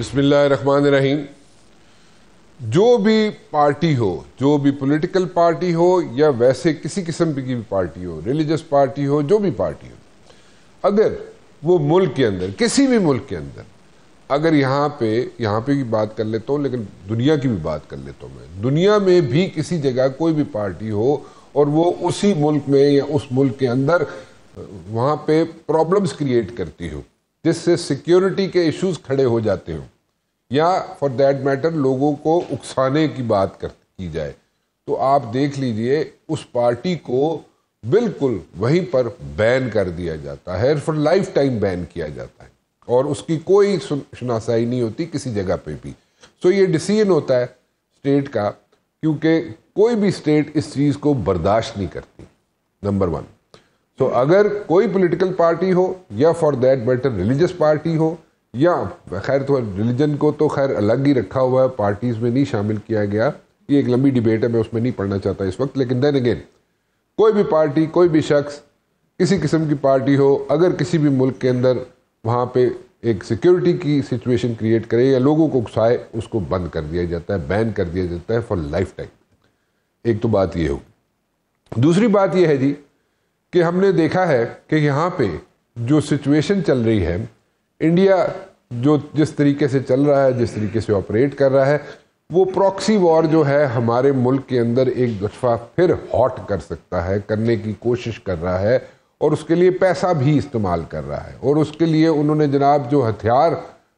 بسم اللہ الرحمن الرحیم. جو بھی پارٹی ہو, جو بھی پولیٹیکل پارٹی ہو یا ویسے کسی قسم کی بھی پارٹی ہو, ریلیجس پارٹی ہو, جو بھی پارٹی ہو, اگر وہ ملک کے اندر, کسی بھی ملک کے اندر, اگر یہاں پہ کی بات کر لیتا ہوں لیکن دنیا کی بھی بات کر لیتا ہوں میں, دنیا میں بھی کسی جگہ کوئی بھی پارٹی ہو اور وہ اسی ملک میں یا اس ملک کے اندر وہاں پہ پرابلمز کریٹ کرتی ہو جس سے سیکیورٹی کے ایشوز کھڑے ہو جاتے ہوں یا فار دیٹ میٹر لوگوں کو اکسانے کی بات کی جائے, تو آپ دیکھ لیجئے اس پارٹی کو بالکل وہیں پر بین کر دیا جاتا ہے, فار لائف ٹائم بین کیا جاتا ہے اور اس کی کوئی شناسائی نہیں ہوتی کسی جگہ پہ بھی. سو یہ ڈیسیژن ہوتا ہے اسٹیٹ کا, کیونکہ کوئی بھی اسٹیٹ اس چیز کو برداشت نہیں کرتی, نمبر ون. تو اگر کوئی پولیٹیکل پارٹی ہو یا for that matter religious party ہو, یا خیر تو ریلیجن کو تو خیر الگ ہی رکھا ہوا ہے, پارٹیز میں نہیں شامل کیا گیا, یہ ایک لمبی ڈیبیٹ ہے, میں اس میں نہیں پڑھنا چاہتا اس وقت, لیکن دین اگین کوئی بھی پارٹی, کوئی بھی شخص, کسی قسم کی پارٹی ہو, اگر کسی بھی ملک کے اندر وہاں پہ ایک سیکیورٹی کی سچویشن کریٹ کرے یا لوگوں کو اکسائے, اس کو بند کر دیا جاتا ہے, بین کر دیا جاتا ہے فار لائف ٹائم. ایک تو بات یہ ہوگی. دوسری بات یہ ہے جی کہ ہم نے دیکھا ہے کہ یہاں پہ جو سچویشن چل رہی ہے, انڈیا جو جس طریقے سے چل رہا ہے, جس طریقے سے آپریٹ کر رہا ہے, وہ پراکسی وار جو ہے ہمارے ملک کے اندر ایک دفعہ پھر ہاٹ کر سکتا ہے, کرنے کی کوشش کر رہا ہے, اور اس کے لیے پیسہ بھی استعمال کر رہا ہے, اور اس کے لیے انہوں نے جناب جو ہتھیار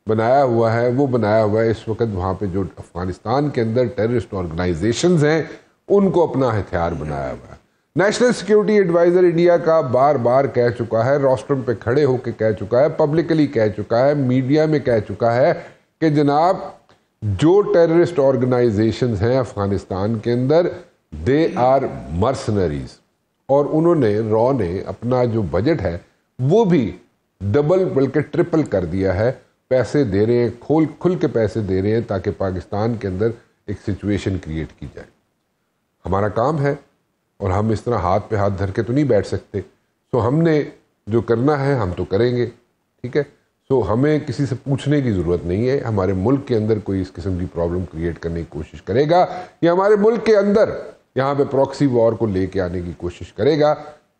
بنایا ہوا ہے وہ بنایا ہوا ہے اس وقت وہاں پہ جو افغانستان کے اندر ٹیررسٹ آرگنائزیشنز ہیں ان کو اپنا ہتھیار بنایا ہوا ہے. نیشنل سیکیورٹی ایڈوائزر انڈیا کا بار بار کہہ چکا ہے, روسٹرم پہ کھڑے ہو کے کہہ چکا ہے, پبلکلی کہہ چکا ہے, میڈیا میں کہہ چکا ہے کہ جناب جو ٹیررسٹ آرگنائزیشنز ہیں افغانستان کے اندر دے آر مرسنریز, اور انہوں نے رو نے اپنا جو بجٹ ہے وہ بھی ڈبل بلکہ ٹرپل کر دیا ہے, پیسے دے رہے ہیں, کھل کے پیسے دے رہے ہیں تاکہ پاکستان کے اندر ایک سچویشن کریٹ کی جائے. ہمارا کام ہے اور ہم اس طرح ہاتھ پہ ہاتھ دھر کے تو نہیں بیٹھ سکتے, سو ہم نے جو کرنا ہے ہم تو کریں گے, ٹھیک ہے. سو ہمیں کسی سے پوچھنے کی ضرورت نہیں ہے, ہمارے ملک کے اندر کوئی اس قسم کی پرابلم کریٹ کرنے کی کوشش کرے گا یا ہمارے ملک کے اندر یہاں پہ پراکسی وار کو لے کے آنے کی کوشش کرے گا,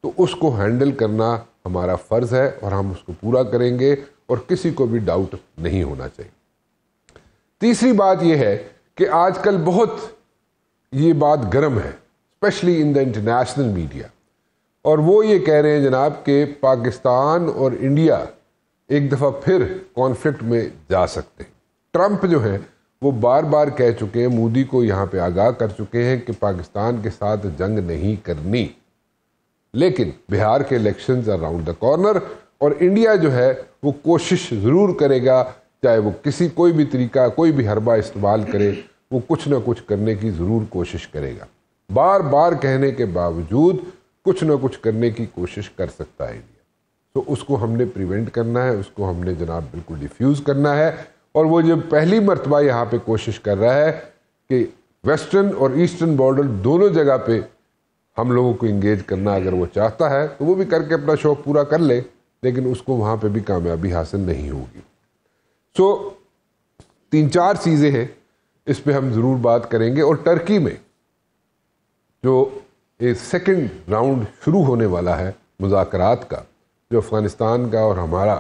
تو اس کو ہینڈل کرنا ہمارا فرض ہے اور ہم اس کو پورا کریں گے, اور کسی کو بھی ڈاؤٹ نہیں ہونا چاہیے. تیسری بات یہ ہے کہ آج کل بہت یہ بات گرم ہے especially in the international media, اور وہ یہ کہہ رہے ہیں جناب کہ پاکستان اور انڈیا ایک دفعہ پھر کانفلکٹ میں جا سکتے ہیں. ٹرمپ جو ہیں وہ بار بار کہہ چکے ہیں, مودی کو یہاں پہ آگاہ کر چکے ہیں کہ پاکستان کے ساتھ جنگ نہیں کرنی, لیکن بہار کے الیکشنز اراؤنڈ دا کارنر, اور انڈیا جو ہے وہ کوشش ضرور کرے گا, چاہے وہ کوئی بھی طریقہ, کوئی بھی حربہ استعمال کرے, وہ کچھ نہ کچھ کرنے کی ضرور کوشش کرے گا. بار بار کہنے کے باوجود کچھ نہ کچھ کرنے کی کوشش کر سکتا ہے انڈیا, تو اس کو ہم نے پریونٹ کرنا ہے, اس کو ہم نے جناب بالکل ڈیفیوز کرنا ہے. اور وہ جو پہلی مرتبہ یہاں پہ کوشش کر رہا ہے کہ ویسٹرن اور ایسٹرن بارڈر دونوں جگہ پہ ہم لوگوں کو انگیج کرنا, اگر وہ چاہتا ہے تو وہ بھی کر کے اپنا شوق پورا کر لے, لیکن اس کو وہاں پہ بھی کامیابی حاصل نہیں ہوگی. سو 3-4 چیزیں ہیں, اس پہ ہم ضرور بات کریں گے. اور ٹرکی میں جو ایک سیکنڈ راؤنڈ شروع ہونے والا ہے مذاکرات کا, جو افغانستان کا اور ہمارا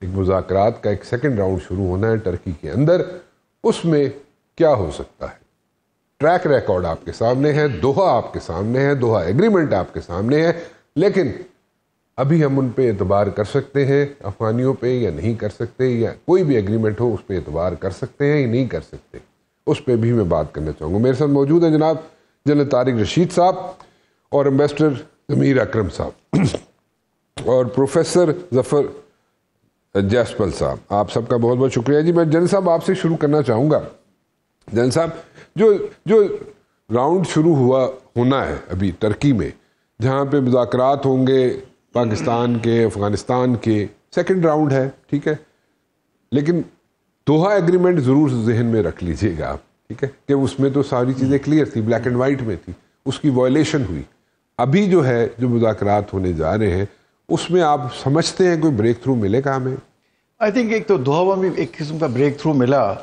ایک مذاکرات کا ایک سیکنڈ راؤنڈ شروع ہونا ہے ٹرکی کے اندر, اس میں کیا ہو سکتا ہے. ٹریک ریکارڈ آپ کے سامنے ہے, دوحہ آپ کے سامنے ہے, دوحہ ایگریمنٹ آپ کے سامنے ہے, لیکن ابھی ہم ان پہ اعتبار کر سکتے ہیں افغانیوں پہ یا نہیں کر سکتے, یا کوئی بھی ایگریمنٹ ہو اس پہ اعتبار کر سکتے ہیں یا نہیں کر سکتے, اس پہ بھی میں بات کرنا چاہوں گا. میرے ساتھ موجود ہیں جناب جنرل طارق رشید صاحب اور ایمبیسڈر ضمیر اکرم صاحب اور پروفیسر ظفر جیسپل صاحب. آپ سب کا بہت بہت شکریہ جی. میں جنرل صاحب آپ سے شروع کرنا چاہوں گا. جنرل صاحب جو راؤنڈ شروع ہونا ہے ابھی ٹرکی میں, جہاں پہ مذاکرات ہوں گے پاکستان کے, افغانستان کے, سیکنڈ راؤنڈ ہے, ٹھیک ہے, لیکن دوحہ ایگریمنٹ ضرور ذہن میں رکھ لیجئے گا آپ, ٹھیک ہے, کہ اس میں تو ساری چیزیں کلیئر تھی, بلیک اینڈ وائٹ میں تھی, اس کی وائلیشن ہوئی. ابھی جو ہے جو مذاکرات ہونے جا رہے ہیں اس میں آپ سمجھتے ہیں کوئی بریک تھرو ملے گا ہمیں؟ آئی تھنک ایک تو دوحہ میں بھی ایک قسم کا بریک تھرو ملا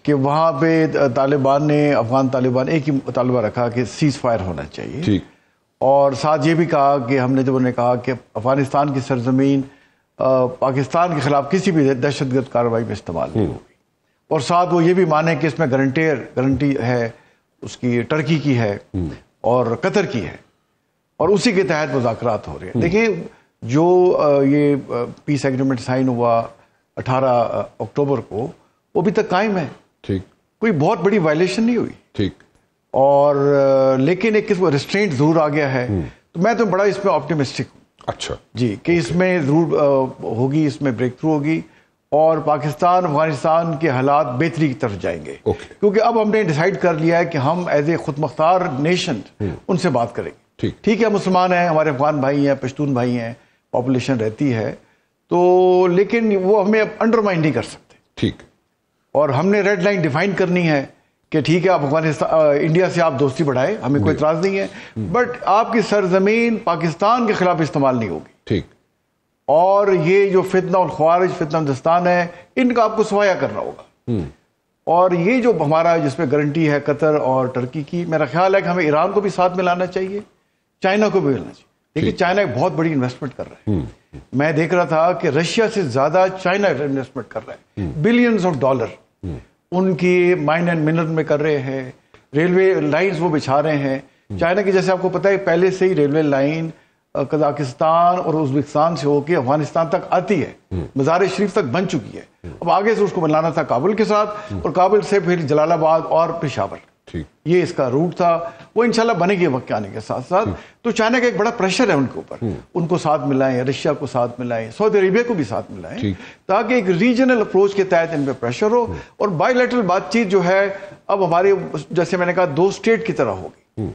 کہ وہاں پہ طالبان نے افغان طالبان ایک ہی مطالبہ رکھا کہ سیز فائر ہونا چاہیے. ٹھیک. اور ساتھ یہ بھی کہا کہ ہم نے جب انہوں نے کہا کہ افغانستان کی سرزمین پاکستان کے خلاف کسی بھی دہشت گرد کارروائی میں استعمال نہیں ہوگی. اور ساتھ وہ یہ بھی مانے کہ اس میں گارنٹی ہے اس کی ٹرکی کی ہے اور قطر کی ہے اور اسی کے تحت مذاکرات ہو رہے ہیں. دیکھیں جو یہ پیس ایگریمنٹ سائن ہوا 18 اکتوبر کو وہ ابھی تک قائم ہے. ٹھیک. کوئی بہت بڑی وائلیشن نہیں ہوئی. ٹھیک. اور لیکن ایک قسم ریسٹرینٹ ضرور آ گیا ہے. تو میں تو بڑا اس میں آپٹیمسٹک ہوں. اچھا جی کہ اس میں ضرور ہوگی, اس میں بریک تھرو ہوگی اور پاکستان افغانستان کے حالات بہتری کی طرف جائیں گے. کیونکہ اب ہم نے ڈیسائیڈ کر لیا ہے کہ ہم ایز اے خود مختار نیشن ان سے بات کریں گے. ٹھیک ہے, مسلمان ہیں, ہمارے افغان بھائی ہیں, پشتون بھائی ہیں, پاپولیشن رہتی ہے تو, لیکن وہ ہمیں اب انڈرمائن نہیں کر سکتے. ٹھیک. اور ہم نے ریڈ لائن ڈیفائن کرنی ہے کہ ٹھیک ہے آپ افغانستان انڈیا سے آپ دوستی بڑھائیں, ہمیں کوئی اعتراض نہیں ہے, بٹ آپ کی سرزمین پاکستان کے خلاف استعمال نہیں ہوگی. ٹھیک. اور یہ جو فتنہ الخوارج فتنہ دستان ہے ان کا آپ کو صفایا کرنا ہوگا. اور یہ جو ہمارا جس میں گارنٹی ہے قطر اور ٹرکی کی, میرا خیال ہے کہ ہمیں ایران کو بھی ساتھ ملانا چاہیے, چائنا کو بھی ملنا چاہیے. دیکھیے چائنا ایک بہت بڑی انویسٹمنٹ کر رہا ہے. میں دیکھ رہا تھا کہ رشیا سے زیادہ چائنا انویسٹمنٹ کر رہا ہے, بلینز آف ڈالر ان کی مائن اینڈ منرل میں کر رہے ہیں, ریلوے لائنز وہ بچھا رہے ہیں. چائنا کی جیسے آپ کو پتہ ہے پہلے سے ہی ریلوے لائن قزاقستان اور ازبکستان سے ہو کے افغانستان تک آتی ہے, مزار شریف تک بن چکی ہے. اب آگے سے اس کو بنانا تھا کابل کے ساتھ اور کابل سے پھر جلال آباد اور پشاور. یہ اس کا روٹ تھا, وہ انشاءاللہ بنے گی وقت کے آنے کے ساتھ ساتھ. تو چائنا کا ایک بڑا پریشر ہے ان کے اوپر, ان کو ساتھ ملائیں, رشیا کو ساتھ ملائیں, سعودی عربیہ کو بھی ساتھ ملائیں, تاکہ ایک ریجنل اپروچ کے تحت ان پہ پریشر ہو. اور بائی لیٹرل بات چیت جو ہے اب ہمارے جیسے میں نے کہا 2 اسٹیٹ کی طرح ہوگی,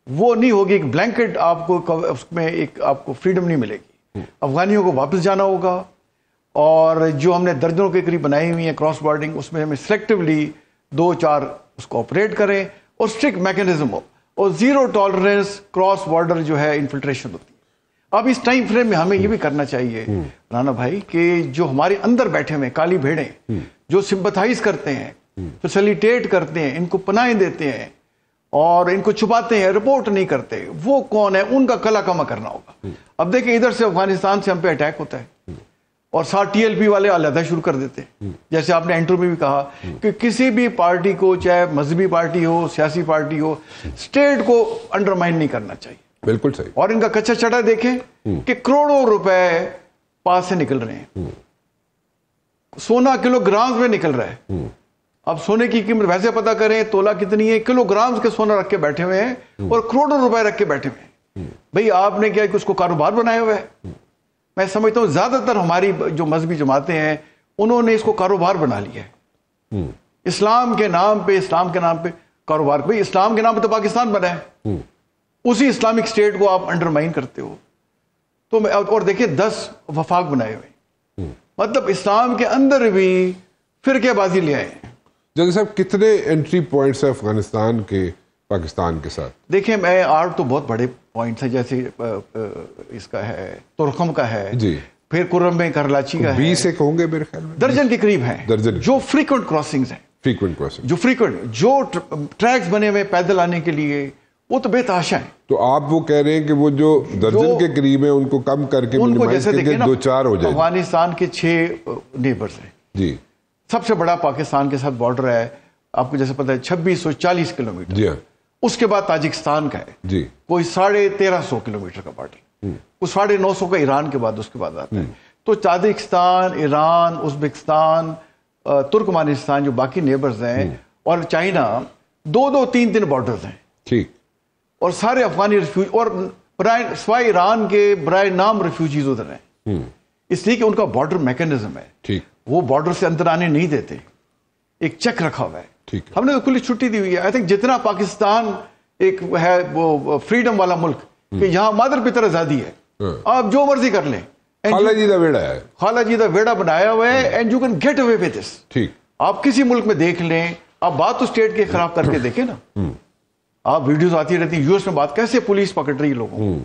وہ نہیں ہوگی ایک بلینکٹ, آپ کو اس میں ایک آپ کو فریڈم نہیں ملے گی. افغانیوں کو واپس جانا ہوگا اور جو ہم نے درجنوں کے قریب بنائی ہوئی ہیں کراس بارڈنگ, اس میں ہمیں سلیکٹیولی 2-4 اس کو آپریٹ کریں اور اسٹرکٹ میکنزم ہو اور زیرو ٹالرنس کراس بارڈر جو ہے انفلٹریشن ہوتی ہے. اب اس ٹائم فریم میں ہمیں یہ بھی کرنا چاہیے رانا بھائی کہ جو ہمارے اندر بیٹھے ہوئے کالی بھیڑیں جو سمپتھائز کرتے ہیں, فیسیلیٹیٹ کرتے ہیں, ان کو پناہیں دیتے ہیں اور ان کو چھپاتے ہیں, رپورٹ نہیں کرتے, وہ کون ہے, ان کا کلا کما کرنا ہوگا. اب دیکھیں ادھر سے افغانستان سے ہم پہ اٹیک ہوتا ہے اور ساتھ ٹی ایل پی والے علیحدہ شروع کر دیتے ہیں. جیسے آپ نے انٹرو میں بھی کہا کہ کسی بھی پارٹی کو, چاہے مذہبی پارٹی ہو, سیاسی پارٹی ہو, اسٹیٹ کو انڈرمائن نہیں کرنا چاہیے. بالکل صحیح. اور ان کا کچا چٹا دیکھیں کہ کروڑوں روپے پاس سے نکل رہے ہیں, سونا کلو گرامز میں نکل رہا ہے. اب سونے کی قیمت ویسے پتہ کریں تولہ کتنی ہے, کلو گرامز کے سونا رکھ کے بیٹھے ہوئے ہیں اور کروڑوں روپے رکھ کے بیٹھے ہوئے ہیں. بھئی آپ نے کیا کہ اس کو کاروبار بنایا ہوا ہے. میں سمجھتا ہوں زیادہ تر ہماری جو مذہبی جماعتیں ہیں انہوں نے اس کو کاروبار بنا لیا ہے. اسلام کے نام پہ کاروبار. بھئی اسلام کے نام پہ تو پاکستان بنا ہے, اسی اسلامک اسٹیٹ کو آپ انڈرمائن کرتے ہو. تو اور دیکھیں 10 وفاق بنائے ہوئے, مطلب اسلام کے اندر بھی فرقے بازی لے آئے ہیں. جنگ صاحب کتنے انٹری پوائنٹس ہیں افغانستان کے پاکستان کے ساتھ؟ دیکھیں میں 8 تو بہت بڑے پوائنٹس ہیں, جیسے اس کا ہے ترخم کا ہے, جی, پھر کرم میں کرلاچی کا ہے, 20 ایک ہوں گے میرے خیال میں, درجن کے قریب ہیں درجن جو فریکوینٹ کراسنگز ہیں. فریکوینٹ کراسنگ جو فریکوینٹ جو ٹریکس بنے ہوئے پیدل آنے کے لیے وہ تو بے تحاشا ہیں. تو آپ وہ کہہ رہے ہیں کہ وہ جو درجن کے قریب ہیں ان کو کم کر کے ان کو جیسے دیکھیں نا 2-4 ہو جائے. افغانستان کے 6 نیبرز ہیں. جی, سب سے بڑا پاکستان کے ساتھ بارڈر ہے, آپ کو جیسے پتہ ہے 2640 کلومیٹر. جی ہاں. اس کے بعد تاجکستان کا ہے, جی, کوئی 1350 کلومیٹر کا بارڈر, کچھ 950 کا ایران کے بعد اس کے بعد آتا ہے. تو تاجکستان, ایران, ازبکستان, ترکمانستان جو باقی نیبرز ہیں اور چائنا 2-3 بارڈرز ہیں. ٹھیک. اور سارے افغانی ریفیوج اور سوائے ایران کے برائے نام ریفیوجیز ادھر ہیں, اس لیے کہ ان کا بارڈر میکنزم ہے. ٹھیک. وہ بارڈر سے اندر آنے نہیں دیتے, ایک چیک رکھا ہوا ہے. ٹھیک. ہم نے کلی چھٹی دی ہوئی ہے. آئی تھنک جتنا پاکستان ایک ہے وہ فریڈم والا ملک کہ یہاں مادر پتر آزادی ہے, آپ جو مرضی کر لیں. خالہ جی دا ویڑا ہے, خالہ جی دا ویڑا بنایا ہوا ہے, and you can get away with this. ٹھیک. آپ کسی ملک میں دیکھ لیں, آپ بات تو اسٹیٹ کے خلاف کر کے دیکھیں نا, آپ ویڈیوز آتی رہتی ہیں یو ایس میں بات کیسے پولیس پکڑ رہی ہے لوگوں کو.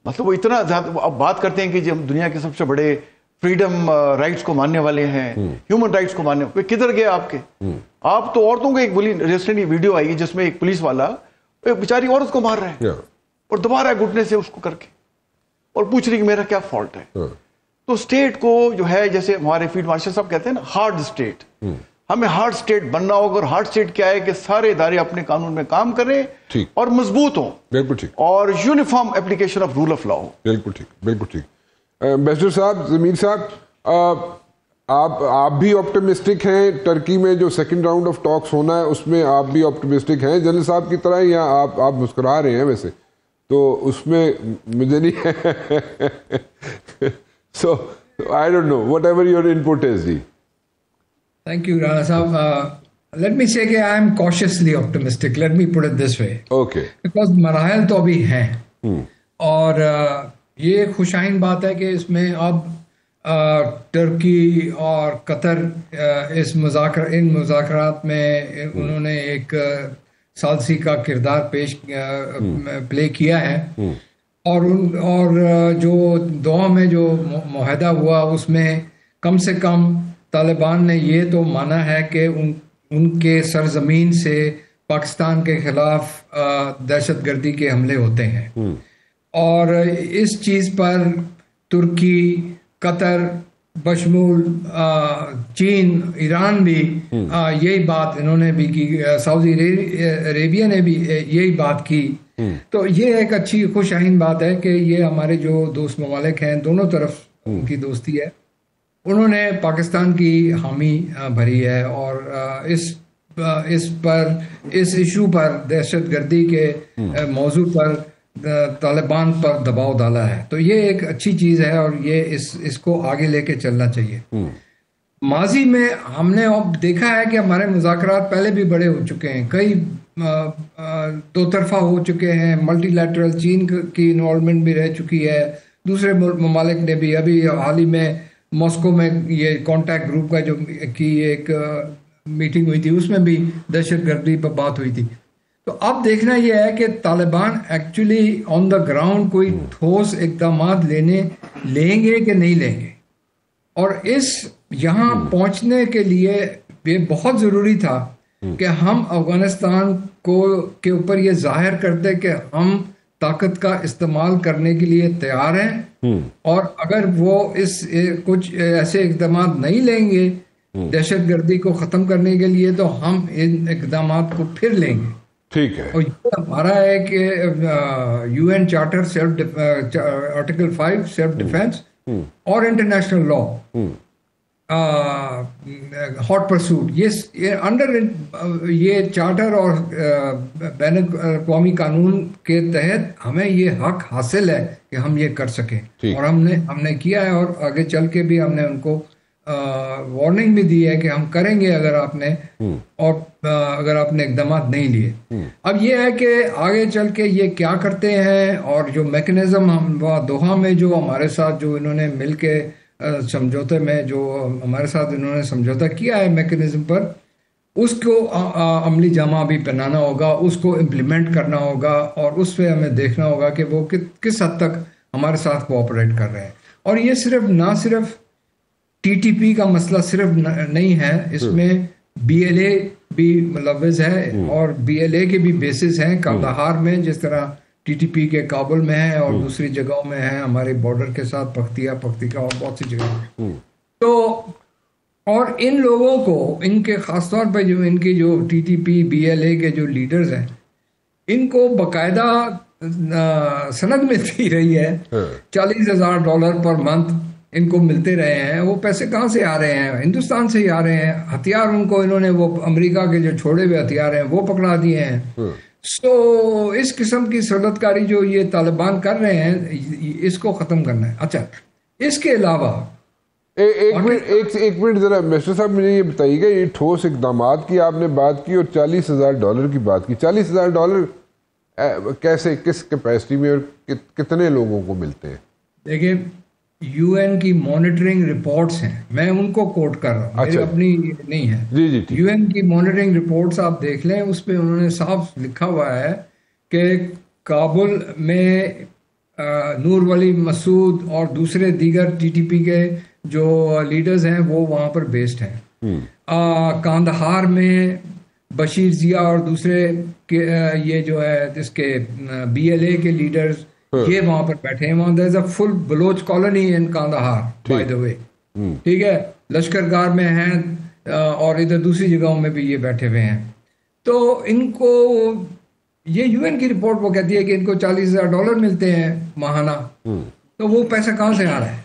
مطلب وہ اتنا زیادہ اب بات کرتے ہیں کہ جب دنیا کے سب سے بڑے فریڈم رائٹس کو ماننے والے ہیں, ہیومن رائٹس کو ماننے والے, کدھر گئے آپ کے؟ آپ تو عورتوں کو ایک بولی ریسنٹلی ویڈیو آئی جس میں ایک پولیس والا ایک بیچاری عورت کو مار رہا ہے اور دوبارہ گھٹنے سے اس کو کر کے اور پوچھ رہی کہ میرا کیا فالٹ ہے. تو اسٹیٹ کو جو ہے, جیسے ہمارے فیلڈ مارشل صاحب کہتے ہیں نا, ہارڈ اسٹیٹ, ہمیں ہارڈ اسٹیٹ بننا ہوگا. اور ہارڈ اسٹیٹ کیا ہے کہ سارے ادارے اپنے قانون میں کام کریں اور مضبوط ہوں, بالکل ٹھیک, اور uniform application of rule of law ہو. بالکل ٹھیک, بالکل ٹھیک. بیسٹر صاحب, ضمیر صاحب, آپ بھی آپٹمسٹک ہیں ٹرکی میں جو سیکنڈ راؤنڈ آف ٹاکس ہونا ہے اس میں آپ بھی آپٹمسٹک ہیں جنرل صاحب کی طرح, یا آپ مسکرا رہے ہیں ویسے تو اس میں مجھے نہیں so I don't know whatever your input is. جی تھینک یو رانا صاحب. لیٹ می سے کہ I am cautiously optimistic, let me put it this way, okay, because مراحل تو ابھی ہیں اور یہ خوشائن بات ہے کہ اس میں اب ٹرکی اور قطر ان مذاکرات میں انہوں نے ایک ثالثی کا کردار پلے کیا ہے, اور جو دوحہ میں جو معاہدہ ہوا اس میں کم سے کم طالبان نے یہ تو مانا ہے کہ ان کے سرزمین سے پاکستان کے خلاف دہشت گردی کے حملے ہوتے ہیں, اور اس چیز پر ترکی, قطر بشمول چین, ایران بھی یہی بات انہوں نے بھی کی, سعودی عربیہ نے بھی یہی بات کی. تو یہ ایک اچھی خوش آئین بات ہے کہ یہ ہمارے جو دوست ممالک ہیں دونوں طرف ان کی دوستی ہے, انہوں نے پاکستان کی حامی بھری ہے اور اس ایشو پر دہشت گردی کے موضوع پر طالبان پر دباؤ ڈالا ہے. تو یہ ایک اچھی چیز ہے اور یہ اس کو آگے لے کے چلنا چاہیے. ماضی میں ہم نے اب دیکھا ہے کہ ہمارے مذاکرات پہلے بھی بڑے ہو چکے ہیں, کئی دو طرفہ ہو چکے ہیں, ملٹی لیٹرل, چین کی انوالومنٹ بھی رہ چکی ہے, دوسرے ممالک نے بھی. ابھی حال ہی میں ماسکو میں یہ کانٹیکٹ گروپ کا جو کی ایک میٹنگ ہوئی تھی اس میں بھی دہشت گردی پر بات ہوئی تھی. تو اب دیکھنا یہ ہے کہ Taliban actually on the ground کوئی ٹھوس اقدامات لیں گے کہ نہیں لیں گے. اور یہاں پہنچنے کے لیے یہ بہت ضروری تھا کہ ہم افغانستان کے اوپر یہ ظاہر کرتے کہ ہم طاقت کا استعمال کرنے کے لیے تیار ہیں, اور اگر وہ کچھ ایسے اقدامات نہیں لیں گے دہشت گردی کو ختم کرنے کے لیے تو ہم ان اقدامات کو پھر لیں گے. ٹھیک ہے. اور یہ ہمارا ہے کہ U N charter article 5 self defence اور انٹرنیشنل لا, ہاٹ پرسوٹ, یہ انڈر یہ چارٹر اور بین الاقوامی قانون کے تحت ہمیں یہ حق حاصل ہے کہ ہم یہ کر سکیں, اور ہم نے کیا ہے, اور آگے چل کے بھی ہم نے ان کو وارننگ بھی دی ہے کہ ہم کریں گے اگر آپ نے اقدامات نہیں لیے. اب یہ ہے کہ آگے چل کے یہ کیا کرتے ہیں, اور جو میکنزم دوحہ میں جو ہمارے ساتھ جو انہوں نے مل کے سمجھوتے میں جو ہمارے ساتھ انہوں نے سمجھوتا کیا ہے میکنزم پر, اس کو عملی جامہ بھی پہنانا ہوگا, اس کو امپلیمنٹ کرنا ہوگا, اور اس پہ ہمیں دیکھنا ہوگا کہ وہ کس حد تک ہمارے ساتھ کوآپریٹ کر رہے ہیں. اور یہ نہ صرف ٹی ٹی پی کا مسئلہ صرف نہیں ہے, اس میں بی ایل اے بھی ملوث ہے, اور بی ایل اے کے بھی بیسز ہیں کندہار میں, جس طرح ٹی ٹی پی کے کابل میں ہے اور دوسری جگہوں میں ہیں ہمارے بارڈر کے ساتھ, پختیکا اور بہت سی جگہوں میں. تو اور ان لوگوں کو, ان کے خاص طور پہ جو ان کی جو T T P be L A کے جو لیڈرز ہیں, ان کو باقاعدہ سند ملتی رہی ہے, $40,000 پر منتھ ان کو ملتے رہے ہیں. وہ پیسے کہاں سے آ رہے ہیں؟ ہندوستان سے ہی آ رہے ہیں. ہتھیار ان کو انہوں نے وہ امریکہ کے جو چھوڑے ہوئے ہتھیار ہیں وہ پکڑا دیے ہیں. سو اس قسم کی سہولت کاری جو یہ طالبان کر رہے ہیں اس کو ختم کرنا ہے. اچھا, اس کے علاوہ ایک منٹ ذرا مسٹر صاحب مجھے یہ بتائیے گا, یہ ٹھوس اقدامات کی آپ نے بات کی اور $40,000 کی بات کی. $40,000 کیسے, کس کیپیسٹی میں اور کتنے لوگوں کو ملتے ہیں؟ دیکھیں, یو این کی مانیٹرنگ رپورٹس ہیں, میں ان کو کوٹ کر رہا ہوں, میری اپنی نہیں ہے. جی یو این کی مانیٹرنگ رپورٹس آپ دیکھ لیں, اس پہ انہوں نے صاف لکھا ہوا ہے کہ کابل میں نور ولی مسعود اور دوسرے دیگر ٹی ٹی پی کے جو لیڈرز ہیں وہ وہاں پر بیسڈ ہیں. کاندہار میں بشیر ضیاء اور دوسرے یہ جو ہے جس کے BLA کے لیڈرز یہ وہاں پر بیٹھے ہیں. وہاں there is a full Baloch colony in Kandahar by the way, ٹھیک ہے, لشکر گاہ میں ہیں اور ادھر دوسری جگہوں میں بھی یہ بیٹھے ہوئے ہیں. تو ان کو یہ UN کی رپورٹ وہ کہتی ہے کہ ان کو $40,000 ملتے ہیں ماہانہ, تو وہ پیسہ کہاں سے آ رہا ہے؟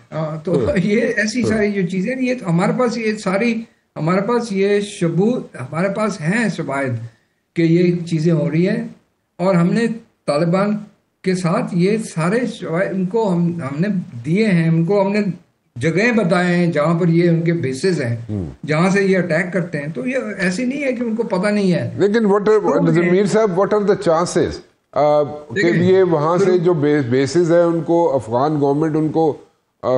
تو یہ ایسی ساری جو چیزیں, یہ ہمارے پاس یہ ساری ہمارے پاس یہ ثبوت ہمارے پاس ہیں شواہد کہ یہ چیزیں ہو رہی ہیں, اور ہم نے طالبان کے ساتھ یہ سارے شواہد ان کو ہم نے دیے ہیں, ان کو ہم نے جگہیں بتائے ہیں جہاں پر یہ ان کے بیسز ہیں جہاں سے یہ اٹیک کرتے ہیں. تو یہ ایسی نہیں ہے کہ ان کو پتہ نہیں ہے. لیکن ضمیر صاحب واٹ آر دا چانسز کہ یہ وہاں سے جو بیسز ہیں ان کو افغان گورنمنٹ ان کو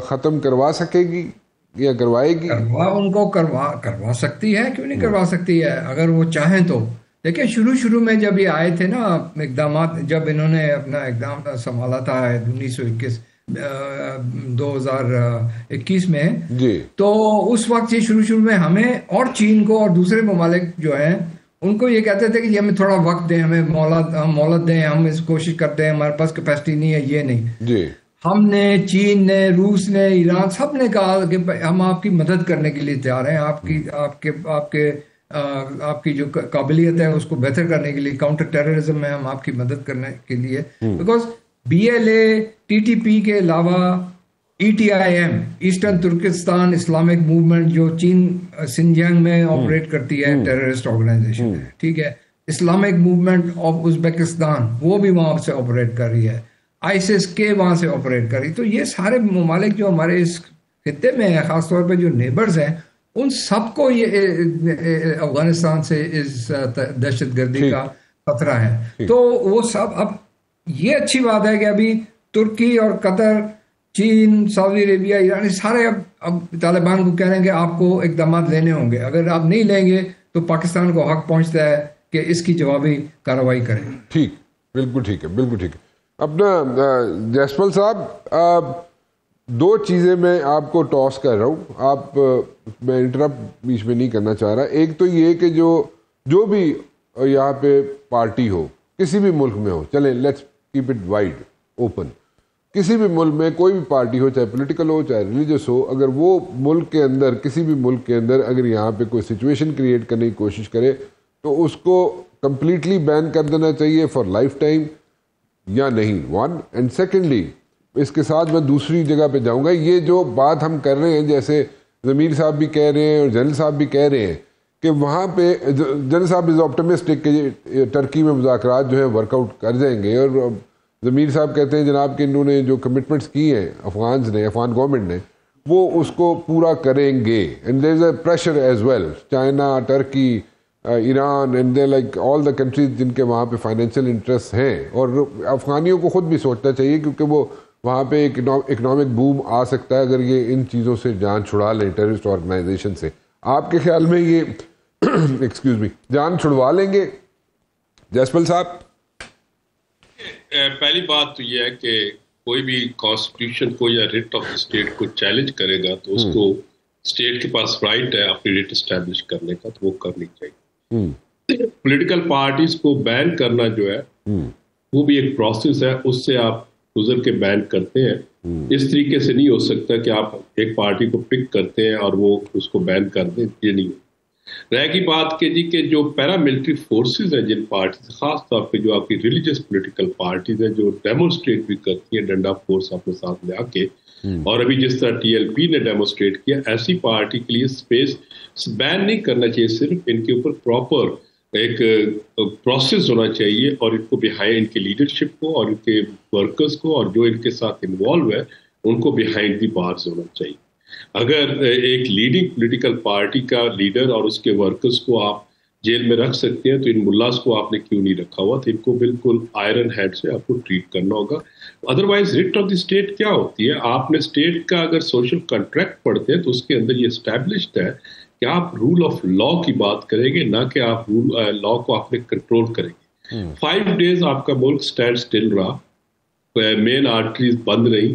ختم کروا سکے گی یا کروائے گی؟ ان کو کروا سکتی ہے, کیوں نہیں کروا سکتی ہے اگر وہ چاہیں تو. دیکھیں شروع میں جب یہ آئے تھے نا اقدامات, جب انہوں نے اپنا اقدام سنبھالا تھا 2021 میں جی, تو اس وقت یہ شروع میں ہمیں اور چین کو اور دوسرے ممالک جو ہیں ان کو یہ کہتے تھے کہ ہمیں تھوڑا وقت دیں, ہمیں مہلت دیں, ہم اس کوشش کرتے ہیں, ہمارے پاس کیپیسٹی نہیں ہے, یہ نہیں. جی, ہم نے, چین نے, روس نے, ایران, سب نے کہا کہ ہم آپ کی مدد کرنے کے لیے تیار ہیں, آپ کی جو قابلیت ہے اس کو بہتر کرنے کے لیے, کاؤنٹر ٹیررزم میں ہم آپ کی مدد کرنے کے لیے, بیکاز BLA TTP کے علاوہ ETIM eastern Turkestan Islamic movement جو چین سنجیانگ میں آپریٹ کرتی ہے, ٹیررسٹ آرگنائزیشن ہے, ٹھیک ہے, اسلامک موومنٹ آف ازبکستان وہ بھی وہاں سے آپریٹ کر رہی ہے, ISIS کے وہاں سے آپریٹ کر رہی. تو یہ سارے ممالک جو ہمارے اس خطے میں ہیں, خاص طور پہ جو نیبرز ہیں, ان سب کو یہ افغانستان سے اس دہشت گردی کا خطرہ ہے. تو وہ سب, اب یہ اچھی بات ہے کہ ابھی ترکی اور قطر, چین, سعودی عربیہ, ایران سارے اب طالبان کو کہہ رہے ہیں کہ آپ کو اقدامات لینے ہوں گے, اگر آپ نہیں لیں گے تو پاکستان کو حق پہنچتا ہے کہ اس کی جوابی کارروائی کریں. ٹھیک, بالکل ٹھیک ہے, بالکل ٹھیک ہے. اپنا جیسپل صاحب, دو چیزیں میں آپ کو ٹاس کر رہا ہوں, میں انٹرپٹ بیچ میں نہیں کرنا چاہ رہا. ایک تو یہ کہ جو بھی یہاں پہ پارٹی ہو کسی بھی ملک میں ہو, چلیں let's keep it wide open, کسی بھی ملک میں کوئی بھی پارٹی ہو, چاہے پولیٹیکل ہو چاہے ریلیجس ہو, اگر وہ ملک کے اندر کسی بھی ملک کے اندر اگر یہاں پہ کوئی سچویشن کریٹ کرنے کی کوشش کرے تو اس کو کمپلیٹلی بین کر دینا چاہیے فار لائف ٹائم یا نہیں, ون. اینڈ سیکنڈلی اس کے ساتھ میں دوسری جگہ پہ جاؤں گا, یہ جو بات ہم کر رہے ہیں جیسے ضمیر صاحب بھی کہہ رہے ہیں اور جنرل صاحب بھی کہہ رہے ہیں کہ وہاں پہ جنرل صاحب از آپٹمسٹک کہ ٹرکی میں مذاکرات جو ہے ورک آؤٹ کر جائیں گے, اور ضمیر صاحب کہتے ہیں جناب کہ انہوں نے جو کمٹمنٹس کی ہیں افغان گورنمنٹ نے وہ اس کو پورا کریں گے. And there is a pressure as well, China, Turkey, Iran and they like all the countries جن کے وہاں پہ فائنینشیل انٹرسٹ ہیں, اور افغانیوں کو خود بھی سوچنا چاہیے کیونکہ وہ وہاں پہ ایک اکنامک بوم آ سکتا ہے اگر یہ ان چیزوں سے جان چھڑا لیں, ٹیررسٹ آرگنائزیشن سے. آپ کے خیال میں یہ ایکسکیوز می جان چھڑوا لیں گے جیسپل صاحب؟ پہلی بات تو یہ ہے کہ کوئی بھی کانسٹیٹیوشن کو یا ریٹ آف اسٹیٹ کو چیلنج کرے گا تو اس کو اسٹیٹ کے پاس رائٹ ہے اپنی ریٹ اسٹیبلش کرنے کا, تو وہ کرنی چاہیے. پولیٹیکل پارٹیز کو بین کرنا جو ہے وہ بھی ایک پروسیس ہے, اس سے آپ گزر کے بین کرتے ہیں. اس طریقے سے نہیں ہو سکتا کہ آپ ایک پارٹی کو پک کرتے ہیں اور وہ اس کو بین کر دیں, یہ نہیں. رہ کی بات کہ جو پیراملٹری فورسز ہیں جن پارٹیز, خاص طور پہ جو آپ کی ریلیجس پولیٹیکل پارٹیز ہیں جو ڈیمونسٹریٹ بھی کرتی ہیں ڈنڈا فورس اپنے ساتھ لے آ کے, اور ابھی جس طرح TLP نے ڈیمونسٹریٹ کیا, ایسی پارٹی کے لیے اسپیس بین نہیں کرنا چاہیے, صرف ان کے اوپر پراپر ایک پروسیس ہونا چاہیے اور ان کو بہائنڈ ان کے لیڈرشپ کو اور ان کے ورکرز کو اور جو ان کے ساتھ انوالو ہے ان کو بہائنڈ دی بارز ہونا چاہیے. اگر ایک لیڈنگ پولیٹیکل پارٹی کا لیڈر اور اس کے ورکرز کو آپ جیل میں رکھ سکتے ہیں تو ان ملاز کو آپ نے کیوں نہیں رکھا ہوا؟ تو ان کو بالکل آئرن ہیڈ سے آپ کو ٹریٹ کرنا ہوگا. Otherwise rate of the state کیا ہوتی ہے؟ آپ نے اسٹیٹ کا اگر سوشل کنٹریکٹ پڑھتے ہیں تو اس کے اندر یہ اسٹیبلشڈ ہے کہ آپ رول آف لا کی بات کریں گے, نہ کہ آپ لا کو آپ نے کنٹرول کریں گے. 5 days آپ کا ملک اسٹینڈ اسٹل رہا, مین آرٹریز بند رہی,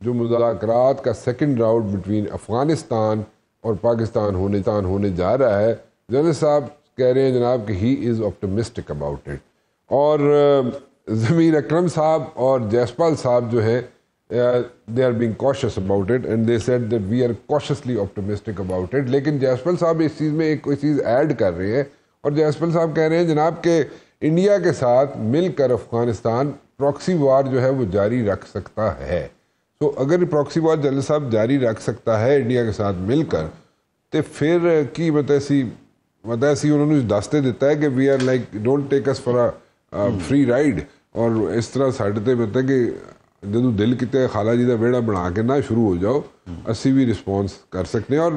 جو مذاکرات کا سیکنڈ راؤنڈ بٹوین افغانستان اور پاکستان ہونے جا رہا ہے، جنرل صاحب کہہ رہے ہیں جناب کہ ہی از آپٹمسٹک اباؤٹ اٹ. اور ضمیر اکرم صاحب اور جیسپال صاحب جو ہیں they are being cautious about it and they said that we are cautiously optimistic about it. لیکن جیسپال صاحب اس چیز میں ایک کوئی چیز ایڈ کر رہے ہیں اور جیسپال صاحب کہہ رہے ہیں جناب کہ انڈیا کے ساتھ مل کر افغانستان پراکسی وار جو ہے وہ جاری رکھ سکتا ہے. تو اگر پراکسی وار جنرل صاحب جاری رکھ سکتا ہے انڈیا کے ساتھ مل کر تو پھر کی متیسی انہوں نے دستے دیتا ہے کہ we are like don't take us for free ride. اور اس طرح ساڈے تے مطلب کہ جدو دل کیتے خالہ جی کا ویڑا بنا کے نہ شروع ہو جاؤ اسی بھی رسپانس کر سکتے ہیں. اور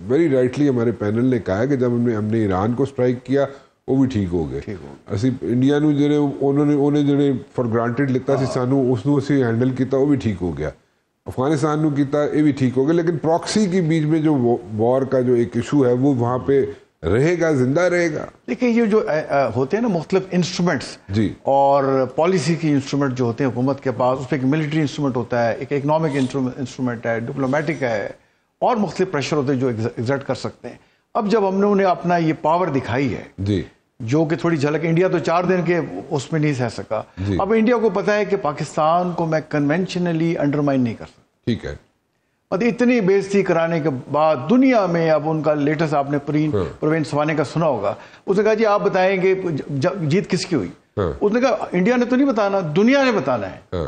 ویری رائٹلی ہمارے پینل نے کہا کہ جب ہم نے ایران کو سٹرائک کیا وہ بھی ٹھیک ہو گئے. اسی انڈیا نو جڑے انہیں جڑے فار گرانٹیڈ لیتا سی سانو اس نو اسی ہینڈل کیتا وہ بھی ٹھیک ہو گیا. افغانستان نو کیتا یہ بھی ٹھیک ہو گیا. لیکن پراکسی کے بیچ میں جو وار کا جو ایک ایشو ہے وہ وہاں پہ رہے گا، زندہ رہے گا. دیکھیں یہ جو ہوتے ہیں نا مختلف انسٹرومنٹس جی اور پالیسی کی انسٹرومنٹ جو ہوتے ہیں حکومت کے پاس، اس پہ ایک ملٹری انسٹرومنٹ ہوتا ہے، ایک اکنامک انسٹرومنٹ ہے، ڈپلومیٹک ہے، اور مختلف پریشر ہوتے ہیں جو ایگزرٹ کر سکتے ہیں. اب جب ہم نے انہیں اپنا یہ پاور دکھائی ہے جی جو کہ تھوڑی جھلک، انڈیا تو 4 دن کے اس میں نہیں سہ سکا. اب انڈیا کو پتا ہے کہ پاکستان کو میں کنونشنلی انڈرمائن نہیں کر سکتا. ٹھیک ہے. اور اتنی بےزتی کرانے کے بعد دنیا میں اب ان کا لیٹسٹ آپ نے پروین سوانے کا سنا ہوگا، اس نے کہا جی آپ بتائیں کہ جیت کس کی ہوئی. اس نے کہا انڈیا نے تو نہیں بتانا، دنیا نے بتانا ہے.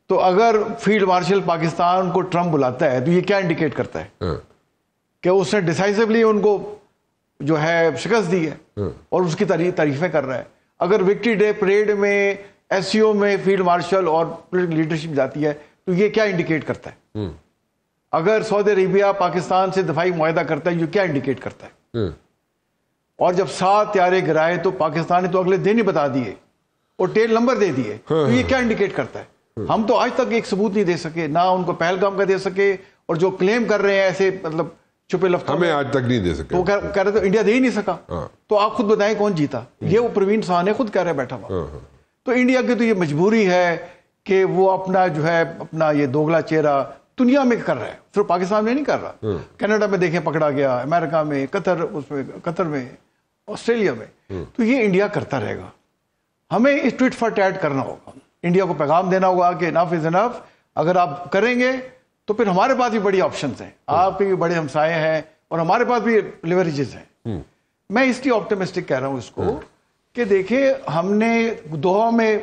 تو اگر فیلڈ مارشل پاکستان کو ٹرمپ بلاتا ہے تو یہ کیا انڈیکیٹ کرتا ہے کہ اس نے ڈیسائسولی ان کو جو ہے شکست دی ہے اور اس کی تعریفیں کر رہا ہے. اگر وکٹری ڈے پریڈ میں ایس سی او میں فیلڈ مارشل اور پولیٹیکل لیڈرشپ جاتی ہے تو یہ کیا انڈیکیٹ کرتا ہے؟ اگر سعودی عربیہ پاکستان سے دفاعی معاہدہ کرتا ہے یہ کیا انڈیکیٹ کرتا ہے؟ اور جب 7 طیارے گرائے تو پاکستان نے تو اگلے دن ہی بتا دیے اور ٹیل نمبر دے دیے، تو یہ کیا انڈیکیٹ کرتا ہے؟ ہم تو آج تک ایک ثبوت نہیں دے سکے، نہ ان کو پہلگام کا دے سکے، اور جو کلیم کر رہے ہیں ایسے مطلب چھپے لفظوں ہمیں آج تک نہیں دے سکے، وہ کہہ رہے تو انڈیا دے ہی نہیں سکا. تو آپ خود بتائیں کون جیتا؟ یہ وہ پروین سہانے خود کہہ رہے بیٹھا ہوا. تو انڈیا کی تو یہ مجبوری ہے کہ وہ اپنا جو ہے اپنا یہ دوگلا چہرہ دنیا میں کر رہا ہے، صرف پاکستان میں نہیں کر رہا. کینیڈا میں دیکھیں پکڑا گیا، امریکہ میں، قطر میں، آسٹریلیا میں. تو یہ انڈیا کرتا رہے گا. ہمیں اس ٹویٹ فار ٹیٹ کرنا ہوگا، انڈیا کو پیغام دینا ہوگا کہ انف از انف. اگر آپ کریں گے تو پھر ہمارے پاس بھی بڑی آپشنز ہیں، آپ کے بھی بڑے ہمسائے ہیں اور ہمارے پاس بھی لیوریجز ہیں. میں اس لیے آپٹمسٹک کہہ رہا ہوں اس کو کہ دیکھیں ہم نے دوحہ میں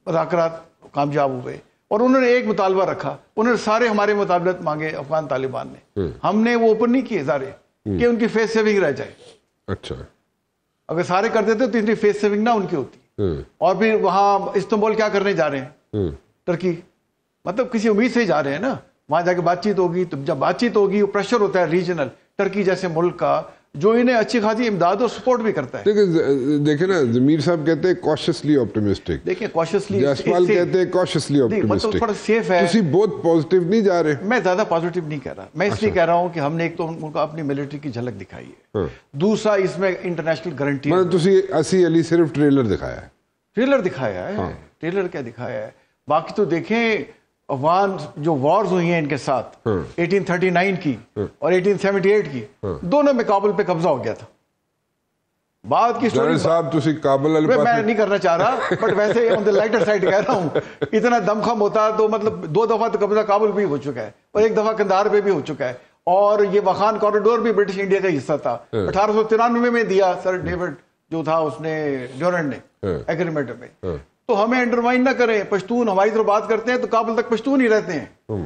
مذاکرات کامیاب ہوئے اور انہوں نے ایک مطالبہ رکھا، انہوں نے سارے ہمارے مطالبات مانگے افغان طالبان نے، ہم نے وہ اوپن نہیں کیے ادارے کہ ان کی فیس سیونگ رہ جائے. اچھا اگر سارے کر دیتے تو اتنی فیس سیونگ نہ ان کی ہوتی. اور پھر وہاں استنبول کیا کرنے جا رہے ہیں؟ ترکی، مطلب کسی امید سے ہی جا رہے ہیں نا. وہاں جا کے بات چیت ہوگی، تو جب بات چیت ہوگی وہ پریشر ہوتا ہے ریجنل، ٹرکی جیسے ملک کا جو انہیں اچھی خاصی امداد اور سپورٹ بھی کرتا ہے. دیکھیں نا ضمیر صاحب کہتے ہیں کاشیسلی آپٹمسٹک، دیکھیں کاشیسلی، جسپال کہتے ہیں کاشیسلی آپٹمسٹک. تھوڑا سیف ہے. تسی بہت پازیٹیو نہیں جا رہے. میں زیادہ پازیٹیو نہیں کہہ رہا، میں اس لیے کہہ رہا ہوں کہ ہم نے ایک تو ان کو اپنی ملٹری کی جھلک دکھائی ہے، دوسرا اس میں انٹرنیشنل گارنٹی. تسی اسی علی صرف ٹریلر دکھایا ہے، ٹریلر دکھایا ہے، ٹریلر کیا دکھایا ہے. باقی تو دیکھیں افغان جو وارز ہوئی ہیں ان کے ساتھ 1839 کی اور 1878 کی، دونوں میں کابل پہ قبضہ ہو گیا تھا. بعد کی سٹوری صاحب تسی کابل میں نہیں کرنا چاہ رہا، بٹ ویسے آن دی لائٹر سائڈ کہہ رہا ہوں. اتنا دم خم ہوتا تو مطلب 2 دفعہ تو قبضہ کابل پہ بھی ہو چکا ہے اور 1 دفعہ کندھار پہ بھی ہو چکا ہے. اور یہ واخان کوریڈور بھی برٹش انڈیا کا حصہ تھا، 1893 میں دیا سر ڈیوڈ جو تھا اس نے ڈیورنڈ نے ایگریمنٹ میں. تو ہمیں انڈرمائن نہ کریں. پشتون ہماری طرف بات کرتے ہیں تو کابل تک پشتون ہی رہتے ہیں،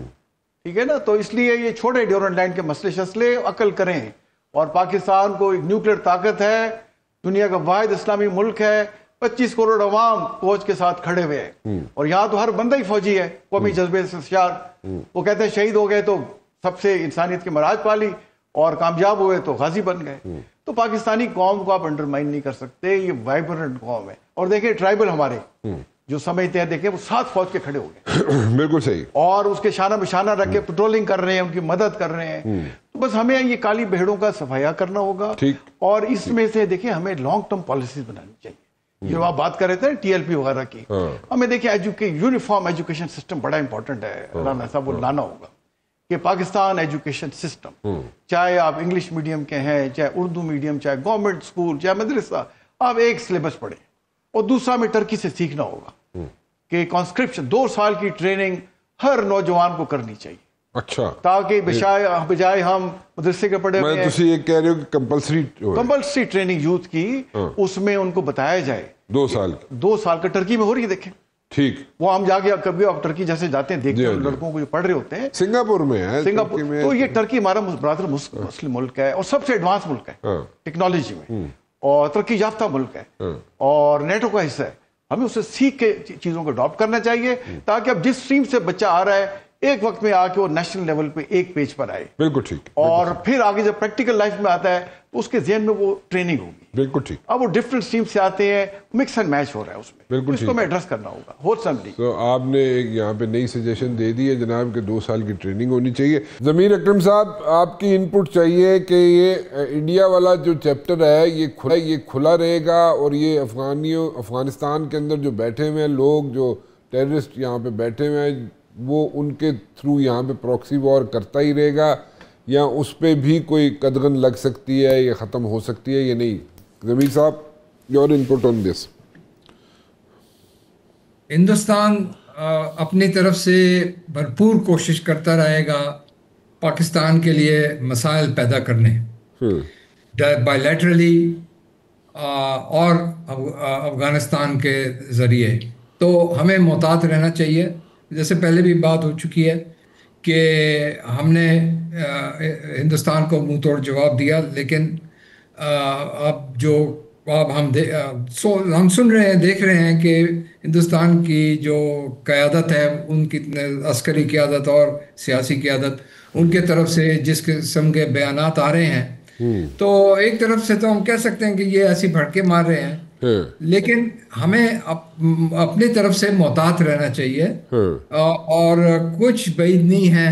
ٹھیک ہے نا. تو اس لیے یہ چھوڑے ڈیورنڈ لینڈ کے مسئلے شسلے، عقل کریں. اور پاکستان کو ایک نیوکلیر طاقت ہے، دنیا کا واحد اسلامی ملک ہے، 25 کروڑ عوام فوج کے ساتھ کھڑے ہوئے ہیں اور یہاں تو ہر بندہ ہی فوجی ہے، قومی جذبے سے ہوشیار. وہ کہتے ہیں شہید ہو گئے تو سب سے انسانیت کی معراج پالی اور کامیاب ہوئے تو غازی بن گئے. تو پاکستانی قوم کو آپ انڈرمائن نہیں کر سکتے، یہ وائبرنٹ قوم ہے. اور دیکھیں ٹرائبل ہمارے جو سمجھتے ہیں، دیکھیں وہ 7 فوج کے کھڑے ہو گئے، بالکل صحیح، اور اس کے شانہ بشانہ رکھ کے پٹرولنگ کر رہے ہیں، ان کی مدد کر رہے ہیں. تو بس ہمیں یہ کالی بھیڑوں کا صفایا کرنا ہوگا. اور اس میں سے دیکھیں ہمیں لانگ ٹرم پالیسیز بنانی چاہیے. جو آپ بات کر رہے تھے ٹی ایل پی وغیرہ کی. ہمیں دیکھیں یونیفارم ایجوکیشن سسٹم بڑا امپورٹنٹ ہے. اللہ صاحب وہ لانا ہوگا کہ پاکستان ایجوکیشن سسٹم, چاہے آپ انگلش میڈیم کے ہیں, چاہے اردو میڈیم, چاہے گورنمنٹ اسکول, چاہے مدرسہ, آپ ایک سلیبس پڑھیں. اور دوسرا ہمیں ٹرکی سے سیکھنا ہوگا کہ کانسکرپشن 2 سال کی ٹریننگ ہر نوجوان کو کرنی چاہیے. اچھا, تاکہ بجائے ہم مدرسے کے پڑھے ہوئے تسی یہ کہہ رہے ہو کہ کمپلسری ٹریننگ یوتھ کی, اس میں ان کو بتایا جائے 2 سال 2 سال کا ٹرکی میں ہو رہی ہے. دیکھیں ٹھیک, وہ ہم جا کے کبھی آپ ٹرکی جیسے جاتے ہیں دیکھتے ہیں لڑکوں کو جو پڑھ رہے ہوتے ہیں. سنگاپور میں ہے, سنگاپور تو یہ ٹرکی ہمارا برادر مسلم ملک ہے اور سب سے ایڈوانس ملک ہے ٹیکنالوجی میں, اور ترقی یافتہ ملک ہے اور نیٹو کا حصہ ہے. ہمیں اسے سیکھ کے چیزوں کو اڈاپٹ کرنا چاہیے تاکہ اب جس اسٹریم سے بچہ آ رہا ہے ایک وقت میں آ کے وہ نیشنل لیول پہ ایک پیج پر آئے. بالکل ٹھیک. اور پھر آگے جب پریکٹیکل لائف میں آتا ہے تو اس کے ذہن میں وہ ٹریننگ ہوگی. بالکل ٹھیک. اب وہ ڈفرینٹ اسٹریم سے آتے ہیں, مکس اینڈ میچ ہو رہا ہے اس میں. بالکل اس کو ہمیں ایڈریس کرنا ہوگا ہولسملی. تو آپ نے ایک یہاں پہ نئی سجیشن دے دی ہے جناب کہ 2 سال کی ٹریننگ ہونی چاہیے. ضمیر اکرم صاحب, آپ کی ان پٹ چاہیے کہ یہ انڈیا والا جو چیپٹر ہے یہ کھلا رہے گا, اور یہ افغانستان کے اندر جو بیٹھے ہوئے ہیں لوگ, جو ٹیررسٹ یہاں پہ بیٹھے ہوئے ہیں, وہ ان کے تھرو یہاں پہ پراکسی وار کرتا ہی رہے گا, یا اس پہ بھی کوئی قدغن لگ سکتی ہے یا ختم ہو سکتی ہے یا نہیں؟ ضمیر صاحب, یور انپٹ آن دس. ہندوستان اپنی طرف سے بھرپور کوشش کرتا رہے گا پاکستان کے لیے مسائل پیدا کرنے, بائی لیٹرلی اور افغانستان کے ذریعے. تو ہمیں محتاط رہنا چاہیے. جیسے پہلے بھی بات ہو چکی ہے کہ ہم نے ہندوستان کو منہ توڑ جواب دیا, لیکن اب ہم سن رہے ہیں, دیکھ رہے ہیں کہ ہندوستان کی جو قیادت ہے, ان کی عسکری قیادت اور سیاسی قیادت, ان کے طرف سے جس قسم کے بیانات آ رہے ہیں, تو ایک طرف سے تو ہم کہہ سکتے ہیں کہ یہ ایسی بھڑکے مار رہے ہیں, لیکن ہمیں اپنی طرف سے محتاط رہنا چاہیے. اور کچھ بعید نہیں ہے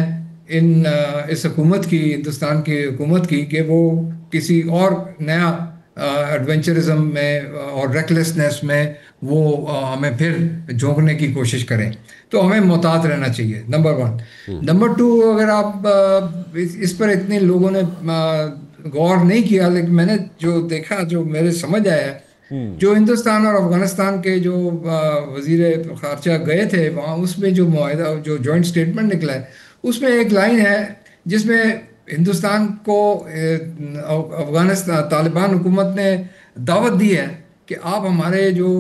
اس حکومت کی, ہندوستان کی حکومت کی, کہ وہ کسی اور نیا ایڈونچرزم میں اور ریکلیسنس میں وہ ہمیں پھر جھونکنے کی کوشش کریں. تو ہمیں محتاط رہنا چاہیے, نمبر 1. نمبر 2, اگر آپ اس پر اتنے لوگوں نے غور نہیں کیا, لیکن میں نے جو دیکھا, جو میرے سمجھ آیا, جو ہندوستان اور افغانستان کے جو وزیر خارجہ گئے تھے وہاں, اس میں جو معاہدہ, جو جوائنٹ سٹیٹمنٹ نکلا ہے, اس میں ایک لائن ہے جس میں ہندوستان کو افغانستان طالبان حکومت نے دعوت دی ہے کہ آپ ہمارے جو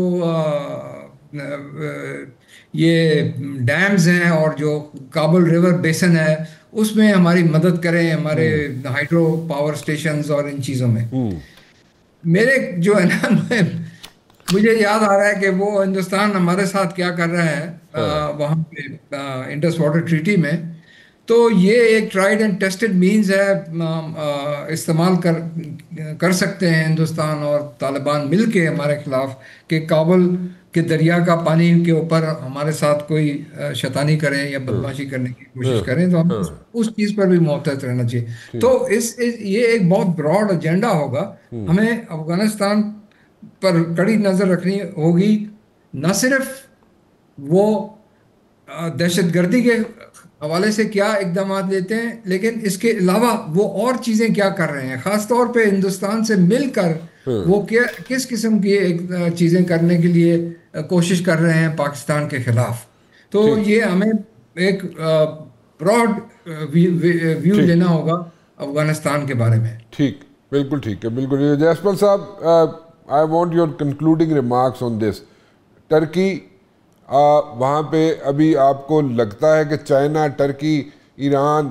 یہ ڈیمز ہیں اور جو کابل ریور بیسن ہے اس میں ہماری مدد کریں, ہمارے ہائیڈرو پاور اسٹیشنز اور ان چیزوں میں. میرے جو ہے نا, مجھے یاد آ رہا ہے کہ وہ ہندوستان ہمارے ساتھ کیا کر رہا ہے وہاں پہ انڈس واٹر ٹریٹی میں. تو یہ ایک ٹرائیڈ اینڈ ٹیسٹڈ مینز ہے, استعمال کر سکتے ہیں ہندوستان اور طالبان مل کے ہمارے خلاف, کہ کابل کے دریا کا پانی کے اوپر ہمارے ساتھ کوئی شیطانی کریں یا بدماشی کرنے کی کوشش کریں, تو ہم اس چیز پر بھی محتاط رہنا چاہیے. تو یہ ایک بہت براڈ ایجنڈا ہوگا. ہمیں افغانستان پر کڑی نظر رکھنی ہوگی, نہ صرف وہ دہشت گردی کے حوالے سے کیا اقدامات لیتے ہیں, لیکن اس کے علاوہ وہ اور چیزیں کیا کر رہے ہیں, خاص طور پہ ہندوستان سے مل کر وہ کس قسم کی چیزیں کرنے کے لیے کوشش کر رہے ہیں پاکستان کے خلاف. تو یہ ہمیں ایک براڈ ویو لینا ہوگا افغانستان کے بارے میں. ٹھیک, بالکل ٹھیک ہے, بالکل. Jaspal sahib, I want your concluding remarks on this. Turkey, وہاں پہ ابھی آپ کو لگتا ہے کہ چائنا, ٹرکی, ایران,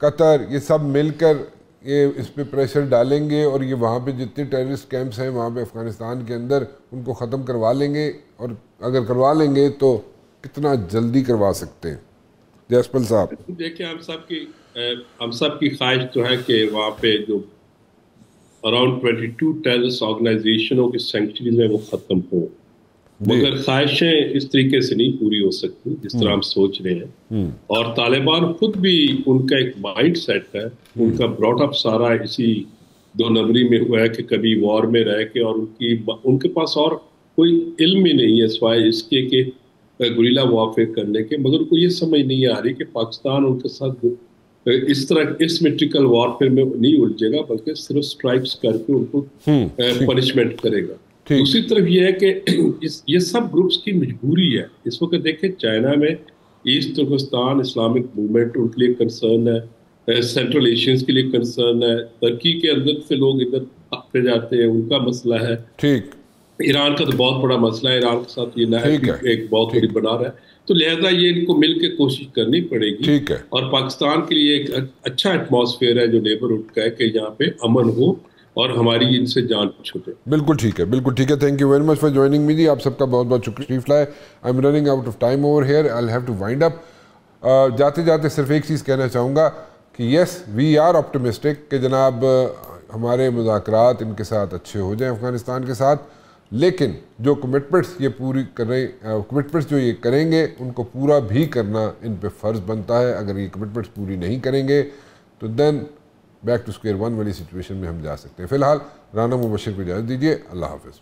قطر, یہ سب مل کر یہ اس پہ پریشر ڈالیں گے اور یہ وہاں پہ جتنے ٹیررسٹ کیمپس ہیں وہاں پہ افغانستان کے اندر ان کو ختم کروا لیں گے؟ اور اگر کروا لیں گے تو کتنا جلدی کروا سکتے ہیں؟ جیسپل صاحب. دیکھیں, ہم سب کی خواہش تو ہے کہ وہاں پہ جو اراؤنڈ 22 ٹیررسٹ آرگنائزیشنوں کی سینکچریز ہیں وہ ختم ہو, مگر خواہشیں اس طریقے سے نہیں پوری ہو سکتی جس طرح ہم سوچ رہے ہیں. اور طالبان خود بھی, ان کا ایک مائنڈ سیٹ ہے, ان کا براٹ اپ سارا اسی 2 نمبری میں ہوا ہے کہ کبھی وار میں رہ کے, اور ان کے پاس اور کوئی علم ہی نہیں ہے سوائے اس کے کہ گریلا وارفیئر کرنے کے، مگر ان کو یہ سمجھ نہیں آ رہی کہ پاکستان ان کے ساتھ اس طرح اسمیٹریکل وارفیئر میں نہیں الجھے گا، بلکہ صرف اسٹرائکس کر کے ان کو پنشمنٹ کرے گا۔ دوسری طرف یہ ہے کہ یہ سب گروپس کی مجبوری ہے۔ اس وقت دیکھیں چائنا میں ایسٹ ترکستان اسلامک موومنٹ ان کے لیے کنسرن ہے، سینٹرل ایشینز کے لیے کنسرن ہے، ترکی کے اندر سے لوگ ادھر آتے جاتے ہیں، ان کا مسئلہ ہے، ایران کا تو بہت بڑا مسئلہ ہے، ایران کے ساتھ یہ نیا ایک بہت بڑی بنا رہا ہے، تو لہذا یہ ان کو مل کے کوشش کرنی پڑے گی، اور پاکستان کے لیے ایک اچھا ایٹماسفیئر ہے جو نیبرہڈ کا ہے کہ یہاں پہ امن ہو اور ہماری ان سے جان چھوٹے۔ بالکل ٹھیک ہے، بالکل ٹھیک ہے۔ Thank you very much for joining me جی، آپ سب کا بہت بہت شکریہ تشریف لائے۔ I am running out of time over here, I will have to wind up. جاتے جاتے صرف ایک چیز کہنا چاہوں گا کہ یس وی آر آپٹمسٹک کہ جناب ہمارے مذاکرات ان کے ساتھ اچھے ہو جائیں افغانستان کے ساتھ، لیکن جو کمٹمنٹس یہ پوری کمٹمنٹس جو یہ کریں گے ان کو پورا بھی کرنا ان پہ فرض بنتا ہے۔ اگر یہ کمٹمنٹس پوری نہیں کریں گے تو دین بیک ٹو اسکوئر ون والی سچویشن میں ہم جا سکتے ہیں۔ فی الحال رانا مبشر کو اجازت دیجیے، اللہ حافظ۔